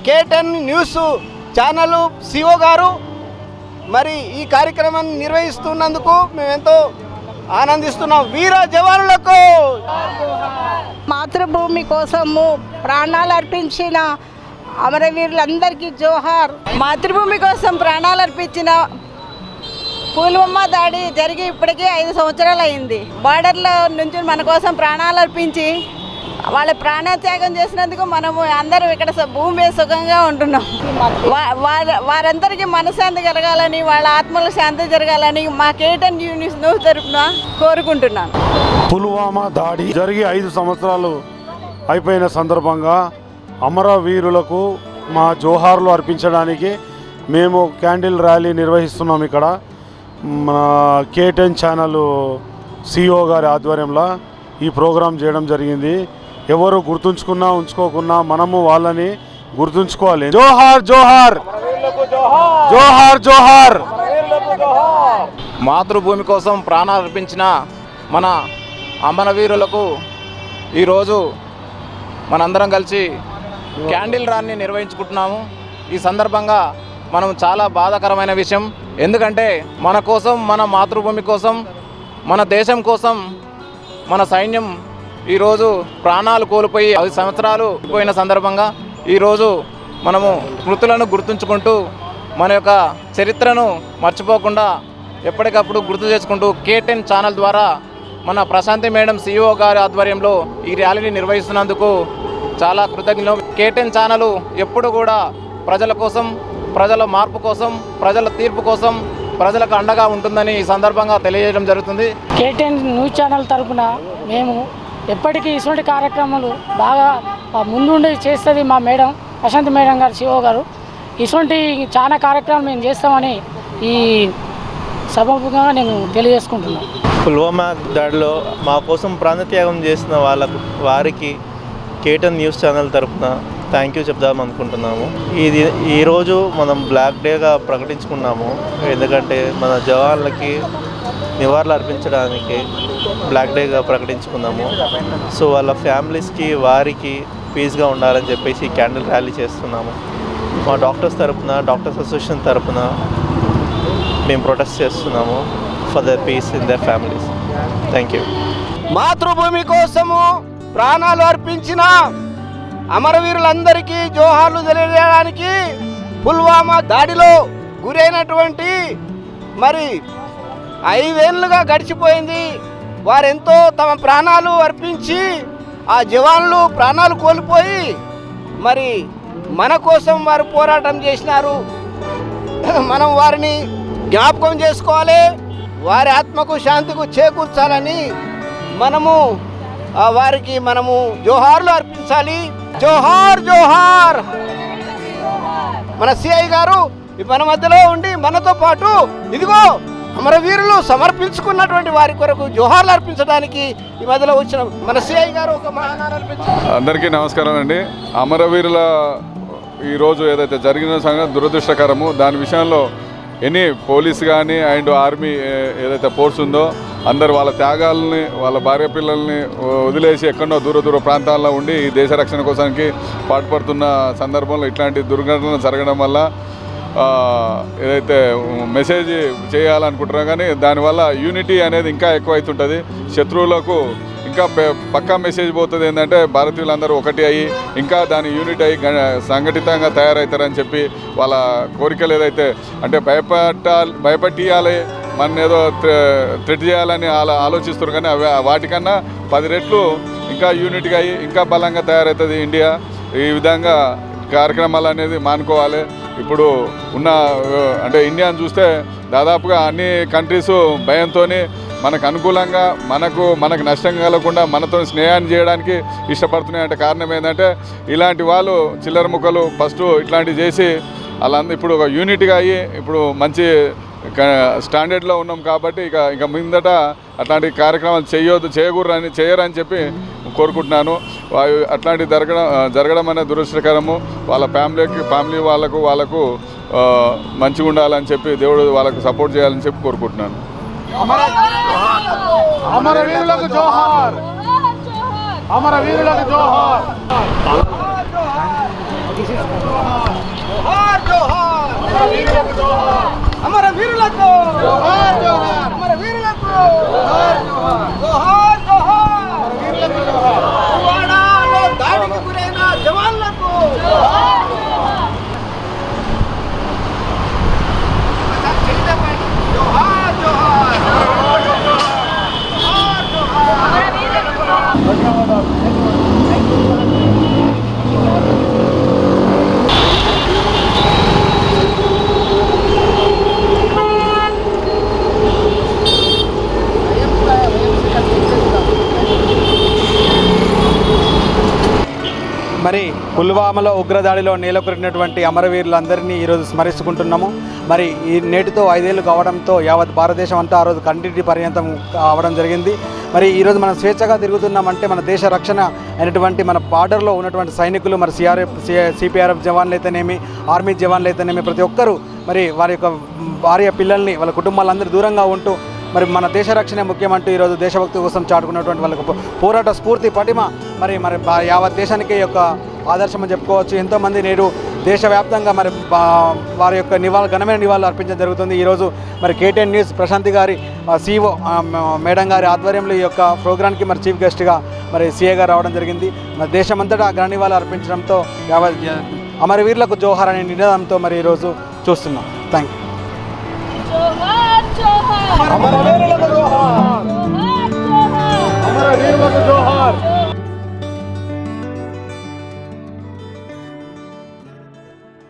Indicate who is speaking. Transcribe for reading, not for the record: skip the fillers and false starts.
Speaker 1: K10 news channel CO గారు మరి ఈ కార్యక్రమాన్ని నిర్వహిస్తున్నందుకు మేము ఎంతో ఆనందిస్తున్నాం. వీర జవానులకు
Speaker 2: మాతృభూమి కోసము ప్రాణాలు అర్పించిన అమరవీరులందరికీ జోహార్. మాతృభూమి కోసం ప్రాణాలు అర్పించిన పుల్వామా దాడి జరిగి ఇప్పటికీ 5 సంవత్సరాలు అయింది. బార్డర్లో నుంచి మన కోసం ప్రాణాలు అర్పించి వాళ్ళ ప్రాణత్యాగం చేసినందుకు మనము అందరూ ఇక్కడ భూమి సుఖంగా ఉంటున్నాం. వారందరికీ మనశ్శాంతి కలగాలని, వాళ్ళ ఆత్మల శాంతి జరగాలని మా K10 న్యూస్ తరపున కోరుకుంటున్నాను.
Speaker 3: పుల్వామా దాడి జరిగి 5 సంవత్సరాలు అయిపోయిన సందర్భంగా అమరవీరులకు మా జోహార్లు అర్పించడానికి మేము క్యాండిల్ ర్యాలీ నిర్వహిస్తున్నాం. ఇక్కడ మన K10 ఛానల్ సిఓ గారి ఆధ్వర్యంలో ఈ ప్రోగ్రాం చేయడం జరిగింది. ఎవరు గుర్తుంచుకున్నా ఉంచుకోకున్నా మనము వాళ్ళని గుర్తుంచుకోవాలి. జోహార్ జోహార్ జోహార్ జోహార్.
Speaker 4: మాతృభూమి కోసం ప్రాణాలు అర్పించిన మన అమరవీరులకు ఈరోజు మనందరం కలిసి క్యాండిల్ ర్యాలీని నిర్వహించుకుంటున్నాము. ఈ సందర్భంగా మనం చాలా బాధాకరమైన విషయం, ఎందుకంటే మన కోసం, మన మాతృభూమి కోసం, మన దేశం కోసం మన సైన్యం ఈరోజు ప్రాణాలు కోల్పోయి 10 సంవత్సరాలు పోయిన సందర్భంగా ఈరోజు మనము స్మృతులను గుర్తుంచుకుంటూ మన యొక్క చరిత్రను మర్చిపోకుండా ఎప్పటికప్పుడు గుర్తు చేసుకుంటూ K10 ఛానల్ ద్వారా మన ప్రశాంతి మేడం సిఇఓ గారి ఆధ్వర్యంలో ఈ ర్యాలీని నిర్వహిస్తున్నందుకు చాలా కృతజ్ఞతలు. K10 ఛానల్ ఎప్పుడు కూడా ప్రజల కోసం, ప్రజల మార్పు కోసం, ప్రజల తీర్పు కోసం ప్రజలకు అండగా ఉంటుందని ఈ సందర్భంగా తెలియజేయడం జరుగుతుంది.
Speaker 5: K10 న్యూస్ ఛానల్ తరఫున మేము ఎప్పటికీ ఇటువంటి కార్యక్రమాలు బాగా ముందుండి చేస్తుంది మా మేడం, ప్రశాంత్ మేడం గారు, సిఓ గారు. ఇటువంటి చాలా కార్యక్రమాలు మేము చేస్తామని ఈ సభముగా నేను తెలియజేసుకుంటున్నాను.
Speaker 6: పుల్వామా దాడిలో మా కోసం ప్రాణత్యాగం చేసిన వారికి K10 న్యూస్ ఛానల్ తరఫున థ్యాంక్ యూ చెప్దాం అనుకుంటున్నాము. ఈరోజు మనం బ్లాక్ డేగా ప్రకటించుకున్నాము, ఎందుకంటే మన జవాన్లకి నివాళులు అర్పించడానికి బ్లాక్ డేగా ప్రకటించుకున్నాము. సో వాళ్ళ ఫ్యామిలీస్కి, వారికి పీస్గా ఉండాలని చెప్పేసి క్యాండిల్ ర్యాలీ చేస్తున్నాము. మా డాక్టర్స్ తరఫున, డాక్టర్స్ అసోసియేషన్ తరఫున మేము ప్రొటెస్ట్ చేస్తున్నాము for the peace in their families. Thank you.
Speaker 1: మాతృభూమి కోసము ప్రాణాలు అర్పించిన అమరవీరులందరికీ జోహార్లు తెలియజేయడానికి పుల్వామా దాడిలో గురైనటువంటి మరి 5 ఏళ్ళుగా గడిచిపోయింది. వారెంతో తమ ప్రాణాలు అర్పించి ఆ జవాన్లు ప్రాణాలు కోల్పోయి మరి మన కోసం వారు పోరాటం చేసినారు. మనం వారిని జ్ఞాపకం చేసుకోవాలి, వారి ఆత్మకు శాంతికు చేకూర్చాలని వారికి మనము జోహార్లు అర్పించాలి. జోహార్ జోహార్. మన సిఐ గారు మన మధ్యలో ఉండి మనతో పాటు ఇదిగో అమరవీరులు సమర్పించుకున్నటువంటి వారి కొరకు జోహార్లు అర్పించడానికి ఈ మధ్యలో వచ్చిన మన సిఐ గారు ఒక మహానాన్ని అర్పించారు.
Speaker 7: అందరికీ నమస్కారం అండి. అమరవీరుల ఈరోజు ఏదైతే జరిగిన సంగతి దురదృష్టకరము. దాని విషయంలో ఎనీ పోలీస్ కానీ అండ్ ఆర్మీ ఏదైతే ఫోర్స్ ఉందో అందరు వాళ్ళ త్యాగాలని, వాళ్ళ భార్య పిల్లల్ని వదిలేసి ఎక్కడో దూర ప్రాంతాల్లో ఉండి ఈ దేశ రక్షణ కోసానికి పాటుపడుతున్న సందర్భంలో ఇట్లాంటి దుర్ఘటనలు జరగడం వల్ల ఏదైతే మెసేజ్ చేయాలనుకుంటున్నారో కానీ దానివల్ల యూనిటీ అనేది ఇంకా ఎక్కువైతుంటుంది. శత్రువులకు ఇంకా పక్కా మెసేజ్ పోతుంది ఏంటంటే భారతీయులందరూ ఒకటి అయ్యి ఇంకా దాని యూనిట్ అయ్యి సంఘటితంగా తయారవుతారని చెప్పి వాళ్ళ కోరికలు ఏదైతే అంటే భయపెట్టియాలి, మన ఏదో థ్రెట్ చేయాలని ఆలోచిస్తారు. కానీ వాటికన్నా 10 రెట్లు ఇంకా యూనిట్గా అయ్యి ఇంకా బలంగా తయారవుతుంది ఇండియా. ఈ విధంగా కార్యక్రమాలు అనేది మానుకోవాలి. ఇప్పుడు ఉన్న అంటే ఇండియాను చూస్తే దాదాపుగా అన్ని కంట్రీస్ భయంతో మనకు అనుకూలంగా, మనకు నష్టం కలగకుండా మనతో స్నేహాన్ని చేయడానికి ఇష్టపడుతున్నాయి. అంటే కారణం ఏంటంటే ఇలాంటి వాళ్ళు చిల్లర ముక్కలు ఫస్ట్ ఇట్లాంటివి చేసి వాళ్ళందరూ ఇప్పుడు ఒక యూనిట్గా అయ్యి ఇప్పుడు మంచి స్టాండర్డ్లో ఉన్నాం. కాబట్టి ఇక ముందట అట్లాంటి కార్యక్రమాలు చేయరని చెప్పి కోరుకుంటున్నాను. అట్లాంటి జరగడం అనేది దురదృష్టకరము. వాళ్ళ ఫ్యామిలీ వాళ్ళకు మంచిగా ఉండాలని చెప్పి దేవుడు వాళ్ళకు సపోర్ట్ చేయాలని చెప్పి కోరుకుంటున్నాను.
Speaker 3: అమరవీరులకు జోహార్. అమరవీరులకు జోహార్.
Speaker 1: జోహార్ జోహార్ అమర వీరులకు జోహార్ జోహార్ అమర వీరులకు జోహార్ జోహార్ జోహార్ జోహార్ అమర వీరులకు జోహార్ పుల్వామాలో దాడికి గురైన జవాన్లకు జోహార్ జోహార్ జోహార్ జోహార్ అమర వీరులకు ధన్యవాదాలు.
Speaker 8: మరి పుల్వామాలో ఉగ్రదాడిలో నేలకొరినటువంటి అమరవీరులందరినీ ఈరోజు స్మరించుకుంటున్నాము. మరి ఈ నేటితో 5 ఏళ్ళు కావడంతో యావత్ భారతదేశం అంతా ఆ రోజు కంటిటి పర్యంతం అవడం జరిగింది. మరి ఈరోజు మనం స్వేచ్ఛగా తిరుగుతున్నామంటే మన దేశ రక్షణ అయినటువంటి మన బార్డర్లో ఉన్నటువంటి సైనికులు, మరి సిపిఆర్ఎఫ్ జవాన్లు అయితేనేమి, ఆర్మీ జవాన్లు అయితేనేమి, ప్రతి ఒక్కరూ మరి వారి యొక్క భార్య పిల్లల్ని వాళ్ళ కుటుంబాలందరూ దూరంగా ఉంటూ మరి మన దేశ రక్షణ ముఖ్యమంటూ ఈరోజు దేశభక్తి కోసం చాటుకున్నటువంటి వాళ్ళకు పోరాట స్ఫూర్తి పటిమ మరి మరి యావత్ దేశానికి యొక్క ఆదర్శం అని చెప్పుకోవచ్చు. ఎంతోమంది నేడు దేశవ్యాప్తంగా మరి వారి యొక్క ఘనమైన నివాళులు అర్పించడం జరుగుతుంది. ఈరోజు మరి KTN న్యూస్ ప్రశాంతి గారి CEO మేడం గారి ఆధ్వర్యంలో ఈ యొక్క ప్రోగ్రామ్కి మరి చీఫ్ గెస్ట్గా మరి CA గారు రావడం జరిగింది. మరి దేశమంతటా ఘన నివాళులు అర్పించడంతో అమరవీరులకు జోహార్ అనే నినాదంతో మరి ఈరోజు చూస్తున్నాం. Thank you.
Speaker 1: అమర వీరులకు జోహార్ అమర వీరులకు జోహార్.